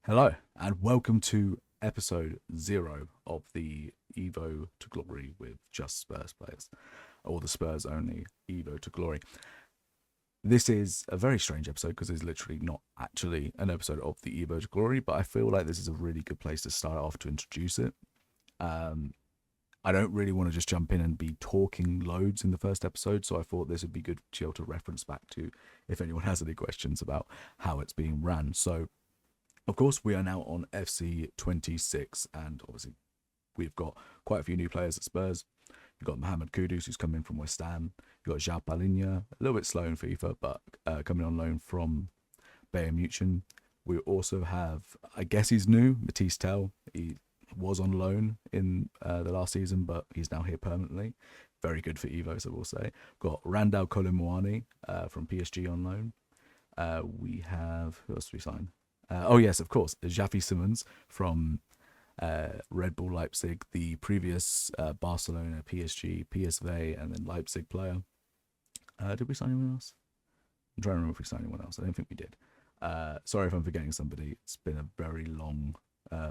Hello, and welcome to episode 0 of the Evo to Glory with just Spurs players, or the Spurs only Evo to Glory. This is a very strange episode because it's literally not actually an episode of the Evo to Glory, but I feel like this is a really good place to start off to introduce it. I don't really want to just jump in and be talking loads in the first episode, so I thought this would be good to be able to reference back to if anyone has any questions about how it's being ran. So, of course, we are now on FC26, and obviously, we've got quite a few new players at Spurs. You've got Mohamed Kudus, who's coming from West Ham. You've got João Palhinha, a little bit slow in FIFA, but coming on loan from Bayern Munich. We also have, I guess he's new, Matisse Tell. He was on loan in the last season, but he's now here permanently. Very good for Evo, I will say. Got Randall Colomwani from PSG on loan. We have, who else did we sign? Oh, yes, of course, Xavi Simons from Red Bull Leipzig, the previous Barcelona, PSG, PSV, and then Leipzig player. Did we sign anyone else? I'm trying to remember if we signed anyone else. I don't think we did. Sorry if I'm forgetting somebody. It's been a very long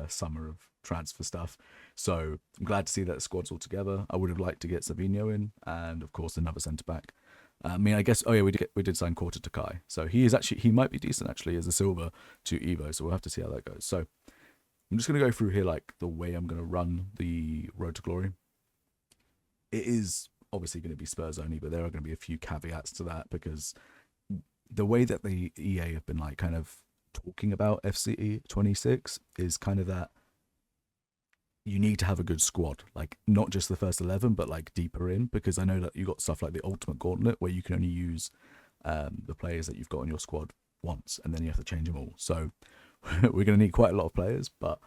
summer of transfer stuff. So I'm glad to see that the squad's all together. I would have liked to get Savinho in, and of course another centre back. I guess. Oh yeah, we did sign Quarter to Kai, so he might be decent actually as a silver to Evo. So we'll have to see how that goes. So I'm just gonna go through here like the way I'm gonna run the Road to Glory. It is obviously going to be Spurs only, but there are going to be a few caveats to that because the way that the EA have been like kind of talking about FC26 is kind of that you need to have a good squad, like not just the first 11, but like deeper in, because I know that you got stuff like the Ultimate Gauntlet where you can only use the players that you've got in your squad once, and then you have to change them all. So we're going to need quite a lot of players, but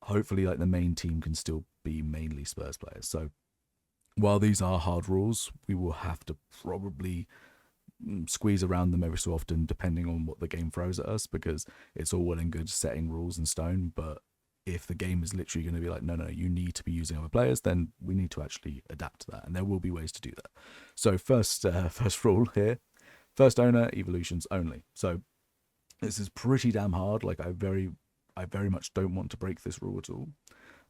hopefully like the main team can still be mainly Spurs players. So while these are hard rules, we will have to probably squeeze around them every so often depending on what the game throws at us, because it's all well and good setting rules in stone, but if the game is literally going to be like, no, you need to be using other players, then we need to actually adapt to that, and there will be ways to do that. So first rule here, first owner evolutions only. So this is pretty damn hard. Like I very much don't want to break this rule at all.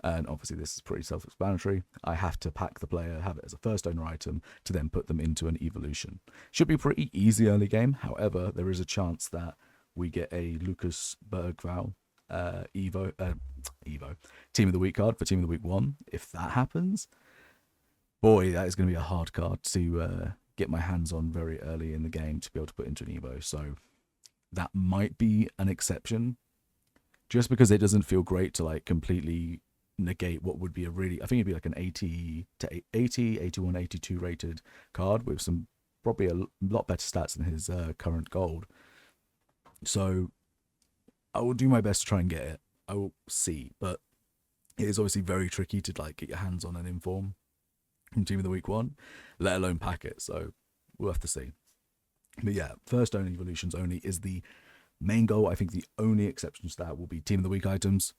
And obviously this is pretty self-explanatory. I have to pack the player, have it as a first owner item to then put them into an evolution. Should be pretty easy early game. However, there is a chance that we get a Lucas Bergval Evo Team of the Week card for Team of the Week 1. If that happens, boy, that is going to be a hard card to get my hands on very early in the game to be able to put into an Evo. So that might be an exception, just because it doesn't feel great to like completely negate what would be a really, I think it'd be like an 80 to 80, 81, 82 rated card with some probably a lot better stats than his current gold. So I will do my best to try and get it. I will see, but it is obviously very tricky to like get your hands on an inform from Team of the Week 1, let alone pack it. So we'll have to see. But yeah, first owner evolutions only is the main goal. I think the only exceptions to that will be Team of the Week items,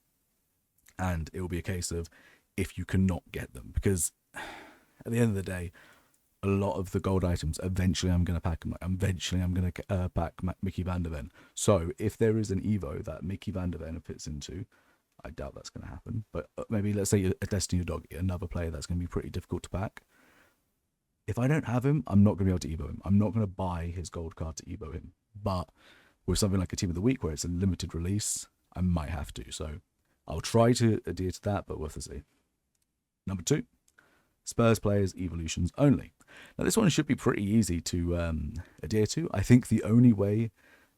and it will be a case of if you cannot get them, because at the end of the day, a lot of the gold items eventually I'm going to pack. Eventually I'm going to pack Mickey van der Ven. So if there is an Evo that Mickey van der Ven fits into, I doubt that's going to happen. But maybe let's say a Destiny Dog, another player that's going to be pretty difficult to pack. If I don't have him, I'm not going to be able to Evo him. I'm not going to buy his gold card to Evo him. But with something like a Team of the Week where it's a limited release, I might have to. So I'll try to adhere to that, but we'll have to see. Number 2, Spurs players evolutions only. Now this one should be pretty easy to adhere to. I think the only way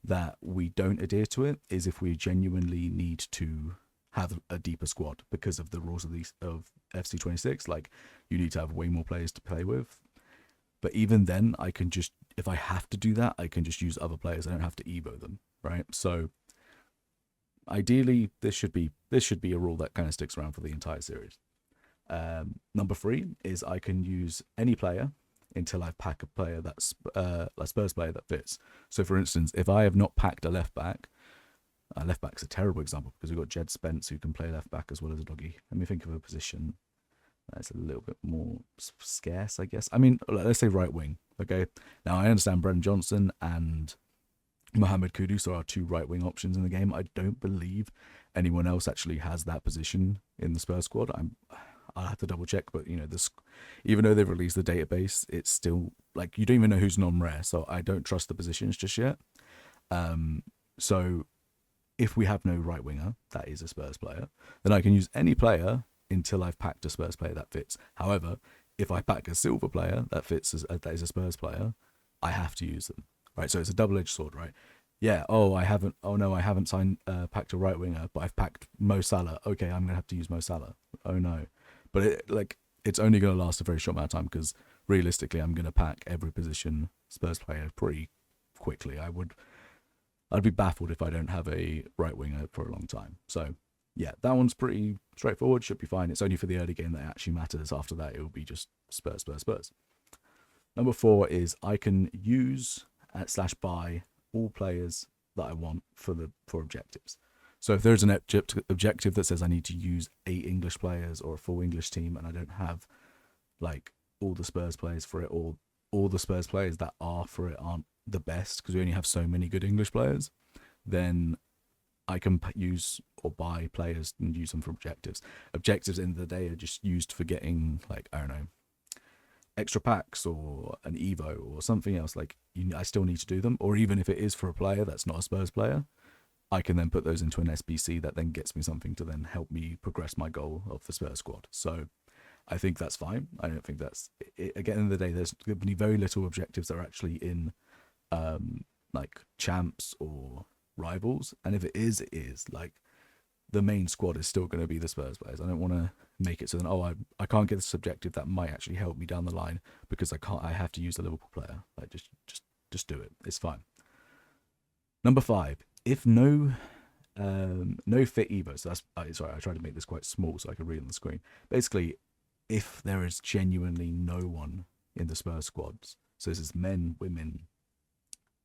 that we don't adhere to it is if we genuinely need to have a deeper squad because of the rules of FC26. Like you need to have way more players to play with. But even then, I can just, if I have to do that, I can just use other players. I don't have to Evo them, right? So ideally, this should be a rule that kind of sticks around for the entire series. Number 3 is I can use any player until I pack a player that's a Spurs player that fits. So for instance, if I have not packed a left back's a terrible example because we've got Jed Spence who can play left back as well as a doggy. Let me think of a position that's a little bit more scarce, I guess. I mean, let's say right wing. Okay. Now I understand Brennan Johnson and Mohamed Kudus are our two right wing options in the game. I don't believe anyone else actually has that position in the Spurs squad. I'll have to double check, but this, even though they've released the database, it's still like you don't even know who's non-rare. So I don't trust the positions just yet. So if we have no right winger that is a Spurs player, then I can use any player until I've packed a Spurs player that fits. However, if I pack a silver player that fits that is a Spurs player, I have to use them. Right, so it's a double-edged sword, right? Yeah. Oh, I haven't. Oh no, I haven't packed a right winger, but I've packed Mo Salah. Okay, I'm gonna have to use Mo Salah. Oh no, but it's only gonna last a very short amount of time because realistically, I'm gonna pack every position Spurs player pretty quickly. I'd be baffled if I don't have a right winger for a long time. So yeah, that one's pretty straightforward. Should be fine. It's only for the early game that actually matters. After that, it will be just Spurs, Spurs, Spurs. Number 4 is I can use / buy all players that I want for objectives. So if there's an objective that says I need to use 8 English players or a full English team, and I don't have like all the Spurs players for it, or all the Spurs players that are for it aren't the best because we only have so many good English players, then I can use or buy players and use them for objectives. Objectives, at the end of the day, are just used for getting, like, I don't know, extra packs or an Evo or something else. Like, I still need to do them. Or even if it is for a player that's not a Spurs player, I can then put those into an SBC that then gets me something to then help me progress my goal of the Spurs squad. So I think that's fine. I don't think that's it. Again, in the day, there's going to be very little objectives that are actually in like champs or rivals, and if it is like the main squad is still going to be the Spurs players. I don't want to make it so that I can't get this objective that might actually help me down the line because I have to use a Liverpool player. Like just do it. It's fine. Number 5, if no fit Evo. So that's sorry, I tried to make this quite small so I could read it on the screen. Basically, if there is genuinely no one in the Spurs squads, so this is men, women,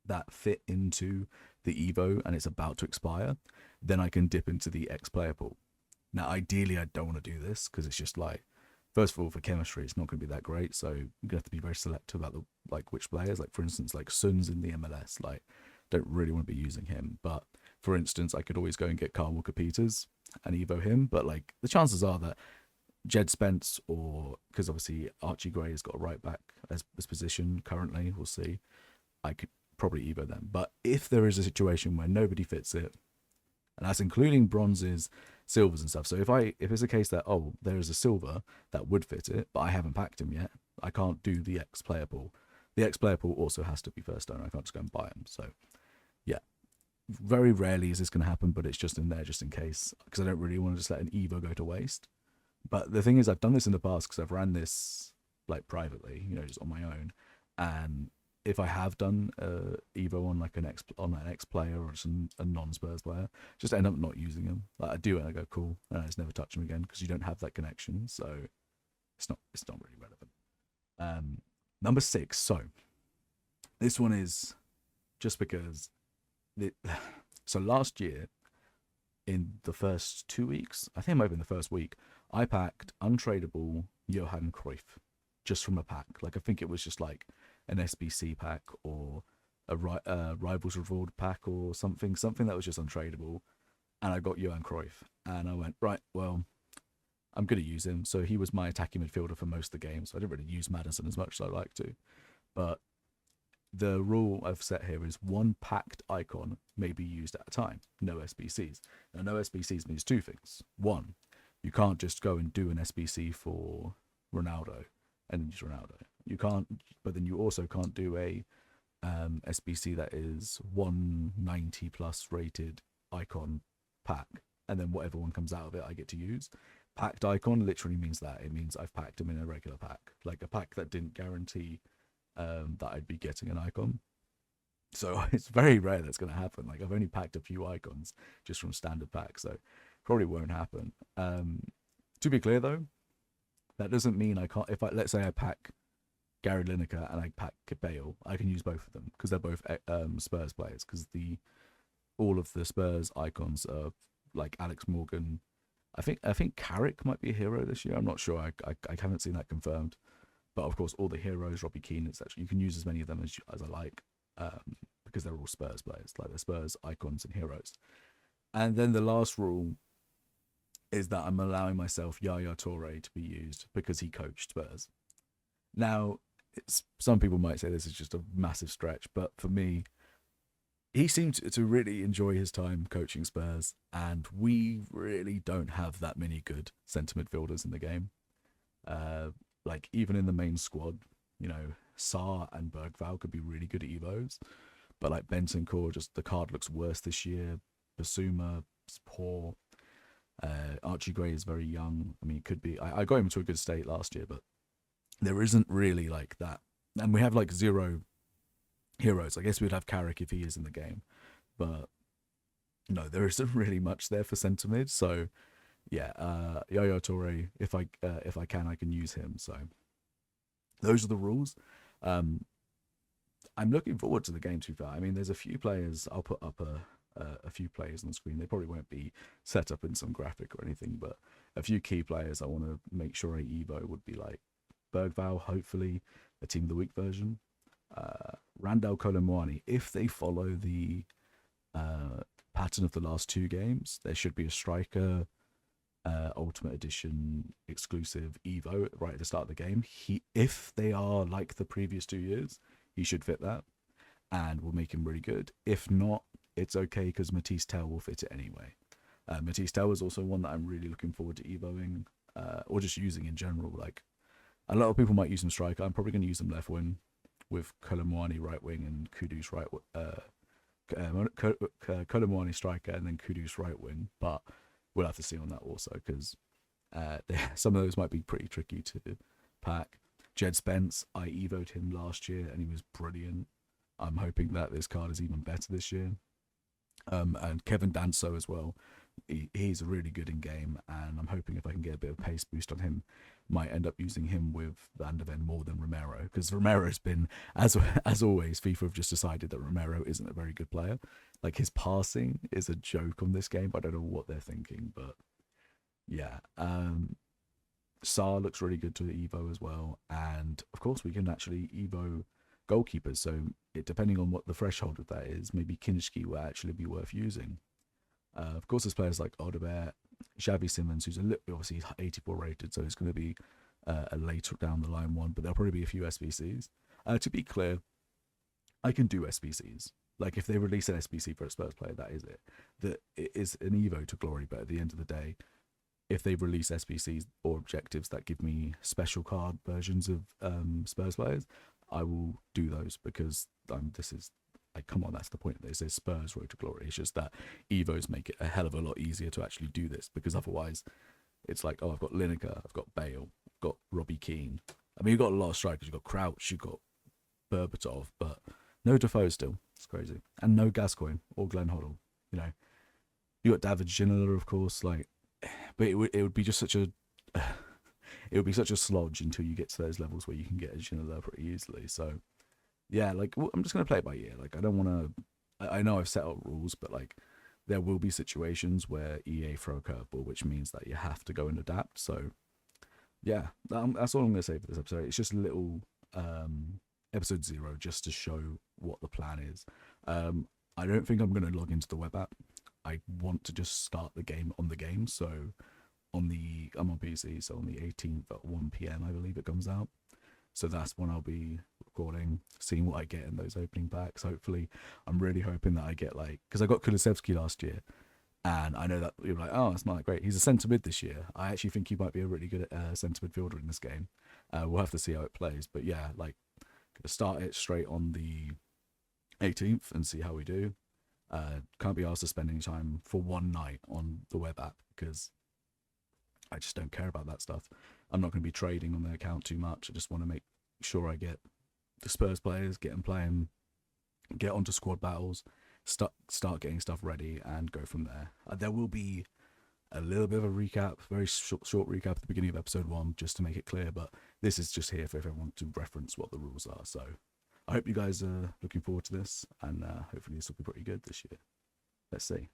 that fit into the Evo and it's about to expire, then I can dip into the X-player pool. Now, ideally, I don't want to do this because it's just like, first of all, for chemistry, it's not going to be that great. So you're going to have to be very selective about which players. Like, for instance, like Sun's in the MLS. Like, don't really want to be using him. But for instance, I could always go and get Carl Walker-Peters and Evo him. But like, the chances are that Jed Spence, or because obviously Archie Gray has got a right back as this position currently, we'll see. I could probably Evo them. But if there is a situation where nobody fits it, and that's including bronzes, silvers and stuff. So if it's a case that, there is a silver that would fit it, but I haven't packed him yet, I can't do the X-player pool. The X-player pool also has to be first owner. I can't just go and buy him. So yeah, very rarely is this going to happen, but it's just in there just in case, because I don't really want to just let an Evo go to waste. But the thing is, I've done this in the past because I've ran this like privately, just on my own. And if I have done Evo on like an X player or just a non-Spurs player, just end up not using them. Like I do it and I go cool, and I just never touch them again because you don't have that connection. So it's not really relevant. Number 6. So this one is just because so last year in the first 2 weeks, I think it might have been the first week, I packed untradeable Johan Cruyff just from a pack. Like I think it was just like an SBC pack or a Rivals Reward pack or something that was just untradeable. And I got Johan Cruyff. And I went, right, well, I'm going to use him. So he was my attacking midfielder for most of the games. So I didn't really use Maddison as much as I like to. But the rule I've set here is one packed icon may be used at a time. No SBCs. Now, no SBCs means 2 things. 1, you can't just go and do an SBC for Ronaldo and use Ronaldo. You can't, but then you also can't do a SBC that is 190 plus rated icon pack, and then whatever one comes out of it, I get to use. Packed icon literally means that. It means I've packed them in a regular pack, like a pack that didn't guarantee that I'd be getting an icon. So it's very rare that's going to happen. Like I've only packed a few icons just from standard packs, so probably won't happen. To be clear though, that doesn't mean I can't. If let's say I pack Gary Lineker and I pack Bale, I can use both of them because they're both Spurs players. Because all of the Spurs icons are like Alex Morgan. I think Carrick might be a hero this year. I'm not sure. I haven't seen that confirmed. But of course, all the heroes, Robbie Keane, etc. You can use as many of them as I like because they're all Spurs players, like they're Spurs icons and heroes. And then the last rule is that I'm allowing myself Yaya Toure to be used because he coached Spurs. Now, some people might say this is just a massive stretch, but for me, he seemed to really enjoy his time coaching Spurs, and we really don't have that many good centre midfielders in the game. Like, even in the main squad, you know, Sarr and Bergvall could be really good at Evos, but like Bentancur, just the card looks worse this year. Basuma is poor. Archie Gray is very young. I mean, it could be. I got him to a good state last year, but there isn't really like that. And we have like 0 heroes. I guess we'd have Carrick if he is in the game, but no, there isn't really much there for centre mid. So yeah, Yaya Toure, if I can, I can use him. So those are the rules. I'm looking forward to the game, to be fair. I mean, there's a few players. I'll put up a few players on the screen. They probably won't be set up in some graphic or anything, but a few key players I want to make sure I Evo would be like Bergvall, hopefully a Team of the Week version. Randall Colomwani, if they follow the pattern of the last 2 games, there should be a striker Ultimate Edition exclusive Evo right at the start of the game. If they are like the previous 2 years, he should fit that and will make him really good. If not, it's okay because Matisse Tell will fit it anyway. Matisse Tell is also one that I'm really looking forward to Evoing or just using in general. Like, a lot of people might use him striker. I'm probably going to use him left wing with Colomwani right wing and Kudus right Colomwani striker and then Kudus right wing, but we'll have to see on that also because some of those might be pretty tricky to pack. Jed Spence, I evoed him last year and he was brilliant. I'm hoping that this card is even better this year. And Kevin Danso as well. He's really good in game, and I'm hoping if I can get a bit of pace boost on him, might end up using him with Van de Ven more than Romero, because Romero's been, as always, FIFA have just decided that Romero isn't a very good player. Like, his passing is a joke on this game. I don't know what they're thinking, but yeah. Sarr looks really good to Evo as well, and of course we can actually Evo goalkeepers, so depending on what the threshold of that is, maybe Kinski will actually be worth using. Of course, there's players like Odobert, Xavi Simons, who's a little, obviously 84 rated, so it's going to be a later down the line one, but there'll probably be a few SBCs. To be clear, I can do SBCs. Like, if they release an SBC for a Spurs player, that is it. That it is an Evo to glory, but at the end of the day, if they release SBCs or objectives that give me special card versions of Spurs players, I will do those because this is, like, come on, that's the point. This is Spurs Road to Glory. It's just that Evos make it a hell of a lot easier to actually do this, because otherwise it's like, oh, I've got Lineker, I've got Bale, I've got Robbie Keane. I mean, you've got a lot of strikers. You've got Crouch, you've got Berbatov, but no Defoe still. It's crazy. And no Gascoigne or Glenn Hoddle. You know, you got David Ginola, of course, like, but it would be just such a it would be such a slodge until you get to those levels where you can get a Ginola pretty easily. So yeah, like, I'm just gonna play it by ear. Like, I don't want to. I know I've set up rules, but like, there will be situations where EA throw a curveball, which means that you have to go and adapt. So yeah, that's all I'm gonna say for this episode. It's just a little episode 0, just to show what the plan is. I don't think I'm gonna log into the web app. I want to just start the game on the game. So I'm on PC, so on the 18th at 1 PM, I believe it comes out. So that's when I'll be recording, seeing what I get in those opening packs. Hopefully, I'm really hoping that I get, like, because I got Kulusevski last year, and I know that you're like, oh, that's not that great. He's a centre mid this year. I actually think he might be a really good centre midfielder in this game. We'll have to see how it plays, but yeah, like, gonna start it straight on the 18th and see how we do. Can't be asked to spend any time for one night on the web app because I just don't care about that stuff. I'm not going to be trading on their account too much. I just want to make sure I get the Spurs players, get them playing, get onto squad battles, start getting stuff ready, and go from there. There will be a little bit of a recap, very short recap at the beginning of episode 1, just to make it clear, but this is just here for everyone to reference what the rules are. So I hope you guys are looking forward to this, and hopefully this will be pretty good this year. Let's see.